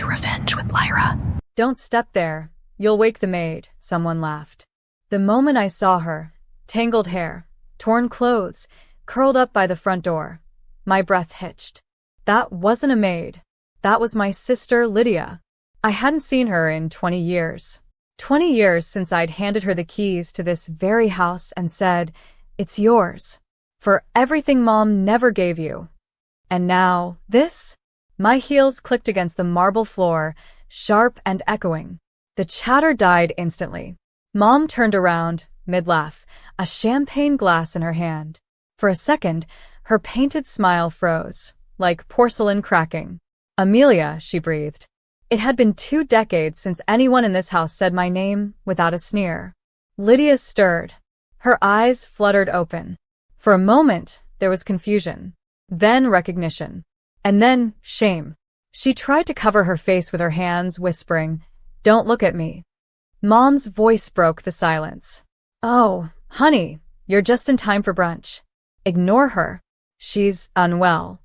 to revenge with Lyra. Don't step there. You'll wake the maid, someone laughed. The moment I saw her, tangled hair, torn clothes, curled up by the front door, my breath hitched. That wasn't a maid. That was my sister, Lydia. I hadn't seen her in 20 years. 20 years since I'd handed her the keys to this very house and said, "It's yours. For everything Mom never gave you." And now, this? My heels clicked against the marble floor, sharp and echoing. The chatter died instantly. Mom turned around, mid-laugh, a champagne glass in her hand. For a second, her painted smile froze, like porcelain cracking. "Amelia," she breathed. It had been 2 decades since anyone in this house said my name without a sneer. Lydia stirred. Her eyes fluttered open. For a moment, there was confusion, then recognition, and then shame. She tried to cover her face with her hands, whispering, "Don't look at me." Mom's voice broke the silence. "Oh, honey, you're just in time for brunch. Ignore her. She's unwell."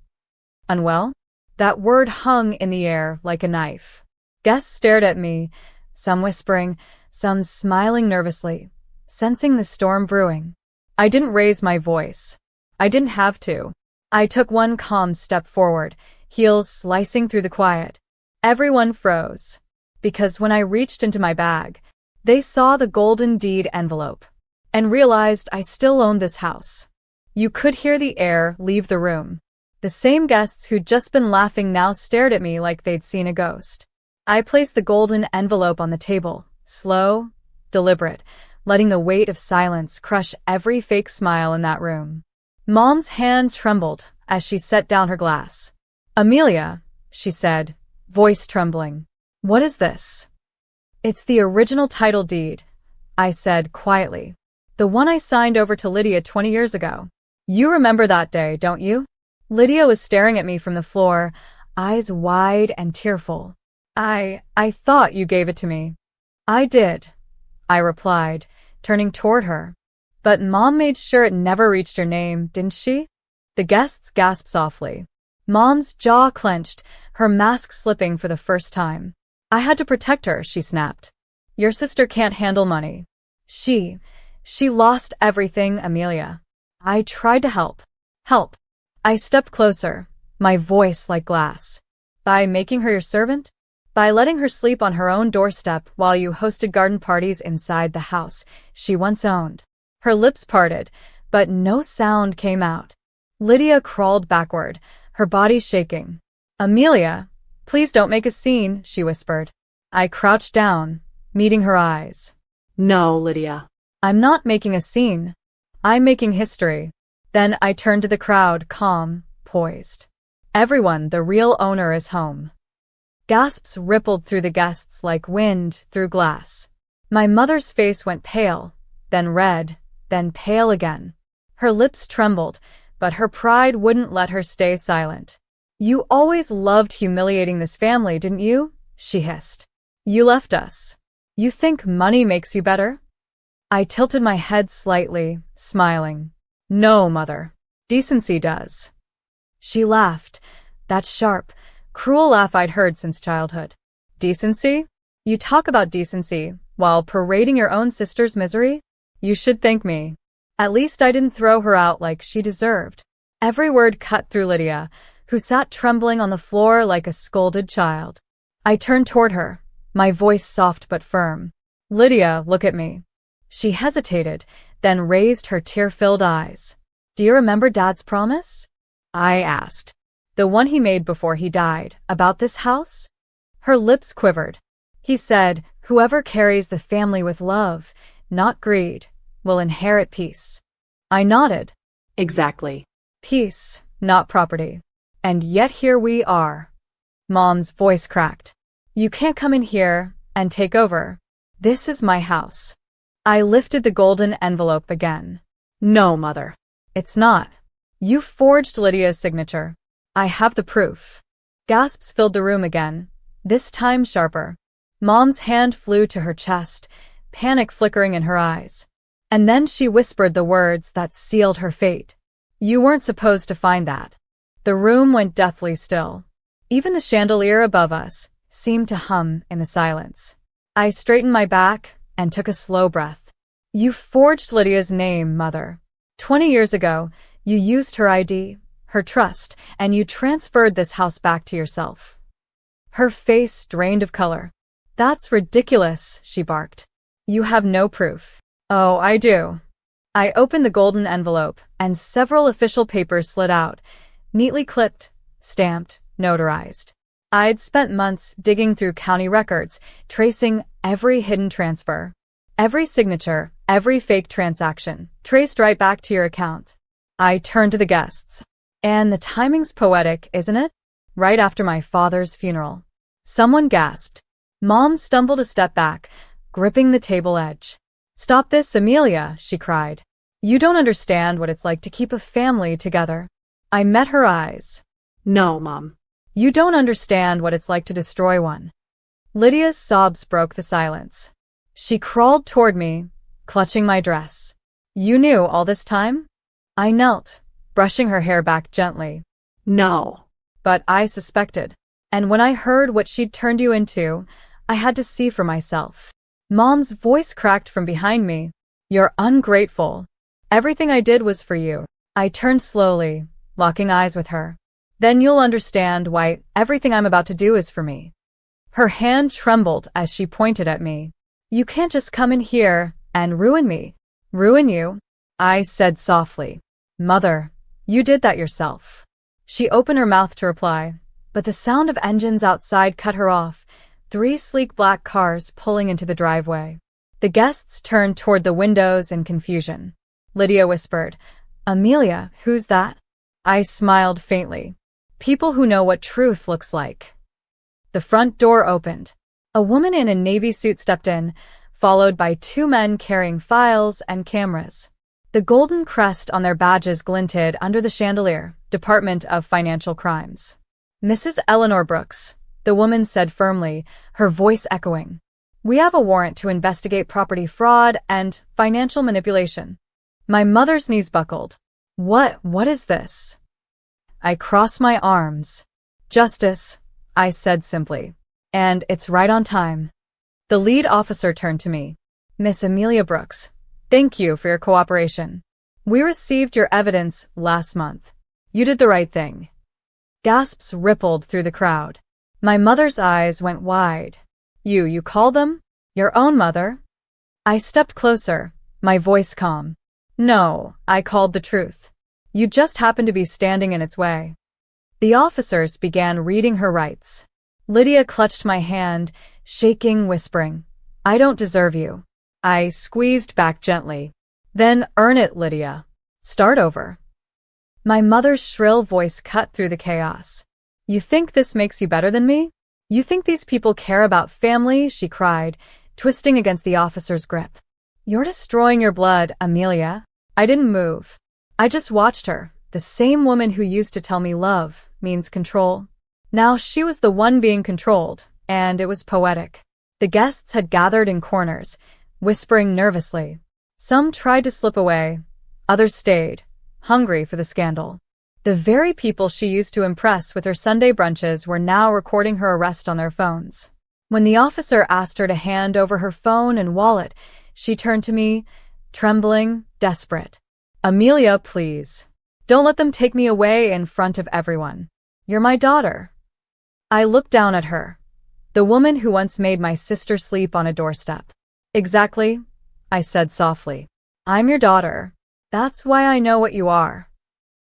Unwell? That word hung in the air like a knife. Guests stared at me, some whispering, some smiling nervously, sensing the storm brewing. I didn't raise my voice. I didn't have to. I took one calm step forward, heels slicing through the quiet. Everyone froze, because when I reached into my bag, they saw the golden deed envelope and realized I still owned this house. You could hear the air leave the room. The same guests who'd just been laughing now stared at me like they'd seen a ghost. I placed the golden envelope on the table, slow, deliberate, letting the weight of silence crush every fake smile in that room. Mom's hand trembled as she set down her glass. "Amelia," she said, voice trembling. "What is this?" "It's the original title deed," I said quietly. "The one I signed over to Lydia 20 years ago. You remember that day, don't you?" Lydia was staring at me from the floor, eyes wide and tearful. I thought you gave it to me." "I did," I replied, turning toward her. "But Mom made sure it never reached your name, didn't she?" The guests gasped softly. Mom's jaw clenched, her mask slipping for the first time. "I had to protect her," she snapped. "Your sister can't handle money. She lost everything, Amelia." I tried to help. Help. I stepped closer, my voice like glass. "By making her your servant? By letting her sleep on her own doorstep while you hosted garden parties inside the house she once owned." Her lips parted, but no sound came out. Lydia crawled backward, her body shaking. "Amelia, please don't make a scene," she whispered. I crouched down, meeting her eyes. "No, Lydia." "I'm not making a scene. I'm making history." Then I turned to the crowd, calm, poised. "Everyone, the real owner is home." Gasps rippled through the guests like wind through glass. My mother's face went pale, then red, then pale again. Her lips trembled, but her pride wouldn't let her stay silent. "You always loved humiliating this family, didn't you?" she hissed. "You left us. You think money makes you better?" I tilted my head slightly, smiling. "No, Mother. Decency does." She laughed, that sharp, cruel laugh I'd heard since childhood. "Decency? You talk about decency while parading your own sister's misery? You should thank me. At least I didn't throw her out like she deserved." Every word cut through Lydia, who sat trembling on the floor like a scolded child. I turned toward her, my voice soft but firm. "Lydia, look at me." She hesitated, then raised her tear-filled eyes. "Do you remember Dad's promise?" I asked. "The one he made before he died, about this house?" Her lips quivered. "He said, whoever carries the family with love, not greed, will inherit peace." I nodded. "Exactly. Peace, not property. And yet here we are." Mom's voice cracked. "You can't come in here and take over. This is my house." I lifted the golden envelope again. "No, Mother." "It's not. You forged Lydia's signature. I have the proof." Gasps filled the room again, this time sharper. Mom's hand flew to her chest, panic flickering in her eyes. And then she whispered the words that sealed her fate. "You weren't supposed to find that." The room went deathly still. Even the chandelier above us, seemed to hum in the silence. I straightened my back and took a slow breath. You forged Lydia's name, Mother. 20 years ago, you used her ID, her trust, and you transferred this house back to yourself. Her face drained of color. That's ridiculous, she barked. You have no proof. Oh, I do. I opened the golden envelope, and several official papers slid out, neatly clipped, stamped, notarized. I'd spent months digging through county records, tracing every hidden transfer. Every signature, every fake transaction, traced right back to your account. I turned to the guests. And the timing's poetic, isn't it? Right after my father's funeral. Someone gasped. Mom stumbled a step back, gripping the table edge. Stop this, Amelia, she cried. You don't understand what it's like to keep a family together. I met her eyes. No, Mom. You don't understand what it's like to destroy one. Lydia's sobs broke the silence. She crawled toward me, clutching my dress. You knew all this time? I knelt, brushing her hair back gently. No. But I suspected. And when I heard what she'd turned you into, I had to see for myself. Mom's voice cracked from behind me. You're ungrateful. Everything I did was for you. I turned slowly, locking eyes with her. Then you'll understand why everything I'm about to do is for me. Her hand trembled as she pointed at me. You can't just come in here and ruin me. Ruin you? I said softly. Mother, you did that yourself. She opened her mouth to reply, but the sound of engines outside cut her off, 3 sleek black cars pulling into the driveway. The guests turned toward the windows in confusion. Lydia whispered, Amelia, who's that? I smiled faintly. People who know what truth looks like. The front door opened. A woman in a navy suit stepped in, followed by 2 men carrying files and cameras. The golden crest on their badges glinted under the chandelier, Department of Financial Crimes. Mrs. Eleanor Brooks, the woman said firmly, her voice echoing. We have a warrant to investigate property fraud and financial manipulation. My mother's knees buckled. What is this? I crossed my arms. Justice, I said simply. And it's right on time. The lead officer turned to me. Miss Amelia Brooks, thank you for your cooperation. We received your evidence last month. You did the right thing. Gasps rippled through the crowd. My mother's eyes went wide. You call them? Your own mother? I stepped closer, my voice calm. No, I called the truth. You just happened to be standing in its way. The officers began reading her rights. Lydia clutched my hand, shaking, whispering, I don't deserve you. I squeezed back gently. Then earn it, Lydia. Start over. My mother's shrill voice cut through the chaos. You think this makes you better than me? You think these people care about family? She cried, twisting against the officer's grip. You're destroying your blood, Amelia. I didn't move. I just watched her, the same woman who used to tell me love means control. Now she was the one being controlled, and it was poetic. The guests had gathered in corners, whispering nervously. Some tried to slip away, others stayed, hungry for the scandal. The very people she used to impress with her Sunday brunches were now recording her arrest on their phones. When the officer asked her to hand over her phone and wallet, she turned to me, trembling, desperate. Amelia, please. Don't let them take me away in front of everyone. You're my daughter. I looked down at her, the woman who once made my sister sleep on a doorstep. Exactly, I said softly. I'm your daughter. That's why I know what you are.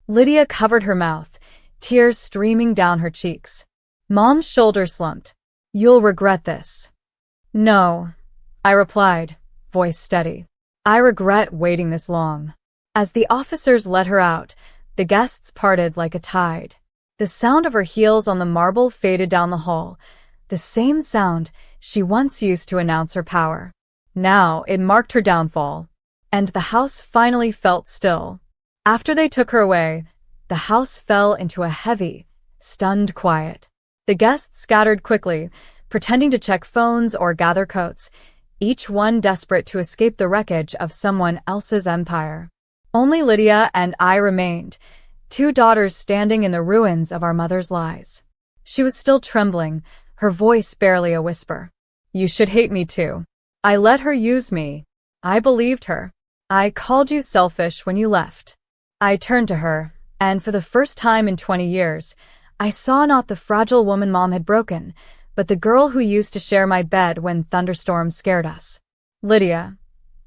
Lydia covered her mouth, tears streaming down her cheeks. Mom's shoulders slumped. You'll regret this. No, I replied, voice steady. I regret waiting this long. As the officers let her out, the guests parted like a tide. The sound of her heels on the marble faded down the hall, the same sound she once used to announce her power. Now it marked her downfall, and the house finally felt still. After they took her away, the house fell into a heavy, stunned quiet. The guests scattered quickly, pretending to check phones or gather coats, each one desperate to escape the wreckage of someone else's empire. Only Lydia and I remained, 2 daughters standing in the ruins of our mother's lies. She was still trembling, her voice barely a whisper. You should hate me too. I let her use me. I believed her. I called you selfish when you left. I turned to her, and for the first time in 20 years, I saw not the fragile woman Mom had broken, but the girl who used to share my bed when thunderstorms scared us. Lydia,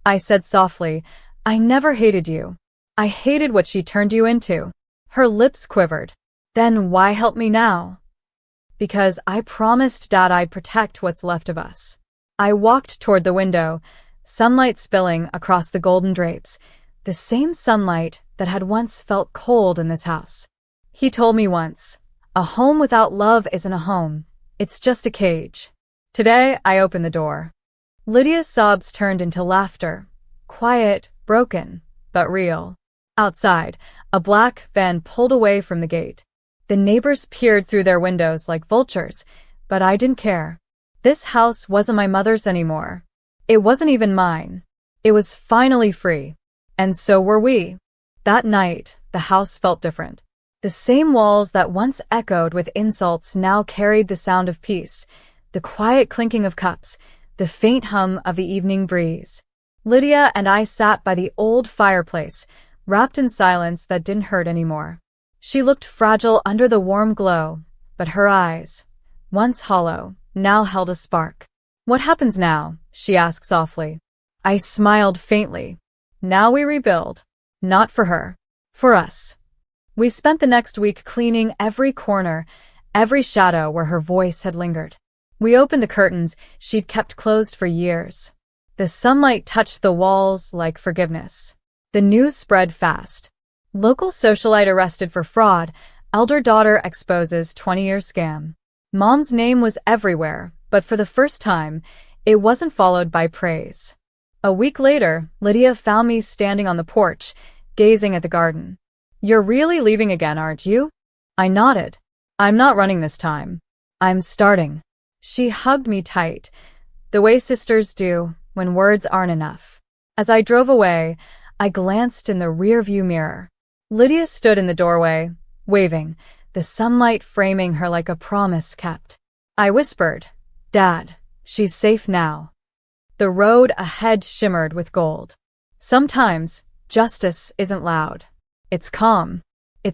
I said softly, I never hated you. I hated what she turned you into. Her lips quivered. Then why help me now? Because I promised Dad I'd protect what's left of us. I walked toward the window, sunlight spilling across the golden drapes, the same sunlight that had once felt cold in this house. He told me once, a home without love isn't a home, it's just a cage. Today, I opened the door. Lydia's sobs turned into laughter, quiet, broken, but real. Outside, a black van pulled away from the gate. The neighbors peered through their windows like vultures, but I didn't care. This house wasn't my mother's anymore. It wasn't even mine. It was finally free. And so were we. That night, the house felt different. The same walls that once echoed with insults now carried the sound of peace, the quiet clinking of cups, the faint hum of the evening breeze. Lydia and I sat by the old fireplace, wrapped in silence that didn't hurt anymore. She looked fragile under the warm glow, but her eyes, once hollow, now held a spark. What happens now? She asked softly. I smiled faintly. Now we rebuild. Not for her. For us. We spent the next week cleaning every corner, every shadow where her voice had lingered. We opened the curtains she'd kept closed for years. The sunlight touched the walls like forgiveness. The news spread fast. Local socialite arrested for fraud, elder daughter exposes 20-year scam. Mom's name was everywhere, but for the first time, it wasn't followed by praise. A week later, Lydia found me standing on the porch, gazing at the garden. You're really leaving again, aren't you? I nodded. I'm not running this time. I'm starting. She hugged me tight, the way sisters do when words aren't enough. As I drove away, I glanced in the rearview mirror. Lydia stood in the doorway, waving, the sunlight framing her like a promise kept. I whispered, Dad, she's safe now. The road ahead shimmered with gold. Sometimes, justice isn't loud. It's calm.